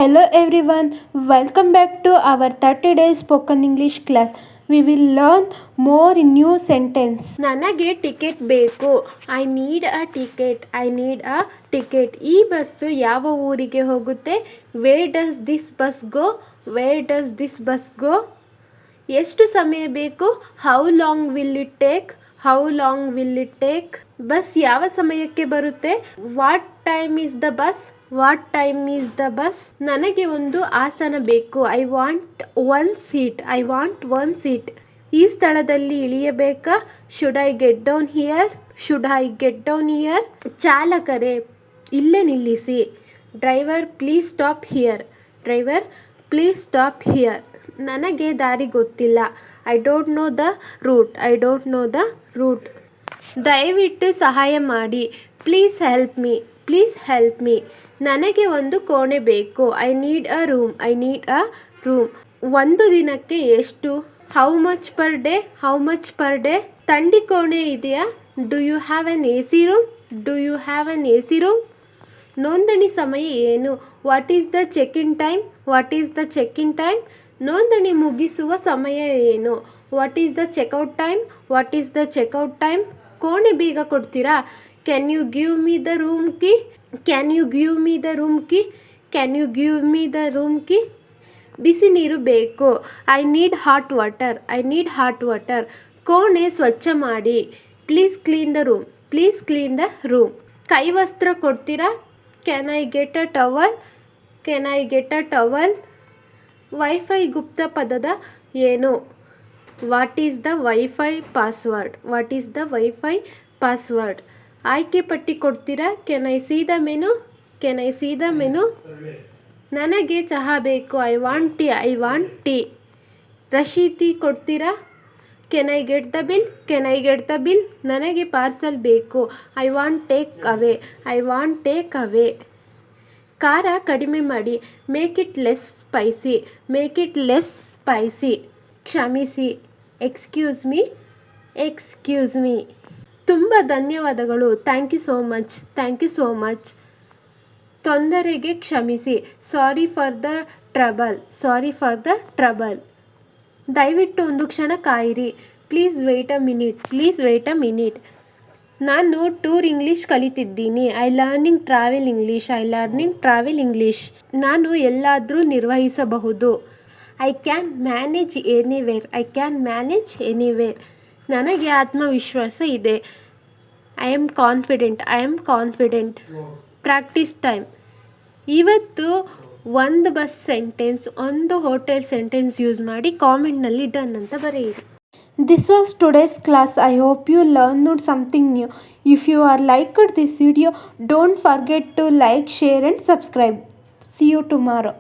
Hello everyone, welcome back to our 30 days spoken English class. We will learn more new sentence. ನನಗೆ ticket ಬೇಕು. I need a ticket. I need a ticket. ಈ bus ಯಾವ ಊರಿಗೆ ಹೋಗುತ್ತೆ? Where does this bus go? Where does this bus ಗೋ? ಎಷ್ಟು ಸಮಯ ಬೇಕು? How long will it take? How long will it take? Bus ಯಾವ ಸಮಯಕ್ಕೆ ಬರುತ್ತೆ? What time is the bus? What time is the bus? ನನಗೆ ಒಂದು ಆಸನ ಬೇಕು. I want one seat. I want one seat. ಈ ಸ್ಥಳದಲ್ಲಿ ಇಳಿಯಬೇಕಾ? Should I get down here? Should I get down here? ಚಾಲಕರೇ, ಇಲ್ಲೇ ನಿಲ್ಲಿಸಿ. Driver please stop here. Driver please stop here. ನನಗೆ ದಾರಿ ಗೊತ್ತಿಲ್ಲ. I don't know the route. I don't know the route. ದಯವಿಟ್ಟು ಸಹಾಯ ಮಾಡಿ. Please help me. Please help me. ನನಗೆ ಒಂದು ಕೋಣೆ ಬೇಕು. I need a room. I need a room. ಒಂದು ದಿನಕ್ಕೆ ಎಷ್ಟು? How much per day? How much per day? ಥಂಡಿ ಕೋಣೆ ಇದೆಯಾ? Do you have an A C room? Do you have an A C room? ನೋಂದಣಿ ಸಮಯ ಏನು? What is the check in time? What is the check in time? ನೋಂದಣಿ ಮುಗಿಸುವ ಸಮಯ ಏನು? What is the checkout time? What is the checkout time? ಕೋಣೆ ಬೀಗ ಕೊಡ್ತೀರಾ? Can you give me the room key? Can you give me the room key? Can you give me the room key? ಬಿಸಿ ನೀರು ಬೇಕು. I need hot water. I need hot water. ಕೋಣೆ ಸ್ವಚ್ಛ ಮಾಡಿ. Please clean the room. Please clean the room. ಕೈವಸ್ತ್ರ ಕೊಡ್ತೀರಾ? Can I get a towel? Can I get a towel? WiFi ಗುಪ್ತ ಪದದ ಏನು? What is the WiFi password? What is the WiFi password? ಆಯ್ಕೆ ಪಟ್ಟಿ ಕೊಡ್ತೀರಾ? Can I see the menu? Can I see the menu? ನನಗೆ ಚಹಾ ಬೇಕು. I want tea. I want tea. ರಶೀದಿ ಕೊಡ್ತೀರಾ? Can I get the bill? Can I get the bill? ನನಗೆ parcel ಬೇಕು. I want take away. I want take away. ಖಾರ ಕಡಿಮೆ ಮಾಡಿ. Make it less spicy. Make it less spicy. ಕ್ಷಮಿಸಿ. Excuse me. Excuse me. ತುಂಬ ಧನ್ಯವಾದಗಳು. Thank you so much. Thank you so much. ತೊಂದರೆಗೆ ಕ್ಷಮಿಸಿ. Sorry for the trouble. Sorry for the trouble. ದಯವಿಟ್ಟು ಒಂದು ಕ್ಷಣ ಕಾಯಿರಿ. Please wait a minute. Please wait a minute. ನಾನು ಟೂರ್ ಇಂಗ್ಲೀಷ್ ಕಲಿತಿದ್ದೀನಿ. I learning travel English. I learning travel English. ನಾನು ಎಲ್ಲಾದರೂ ನಿರ್ವಹಿಸಬಹುದು. I can manage anywhere. I can manage anywhere. ನನಗೆ ಆತ್ಮವಿಶ್ವಾಸ ಇದೆ. I am confident. I am confident. Practice time. ಇವತ್ತು ಒಂದು ಬಸ್ ಸೆಂಟೆನ್ಸ್, ಒಂದು ಹೋಟೆಲ್ ಸೆಂಟೆನ್ಸ್ ಯೂಸ್ ಮಾಡಿ ಕಾಮೆಂಟ್ನಲ್ಲಿ ಡನ್ ಅಂತ ಬರೆಯಿರಿ. This was today's class. I hope you learned something new. If you are liked this video, don't forget to like, share and subscribe. See you tomorrow.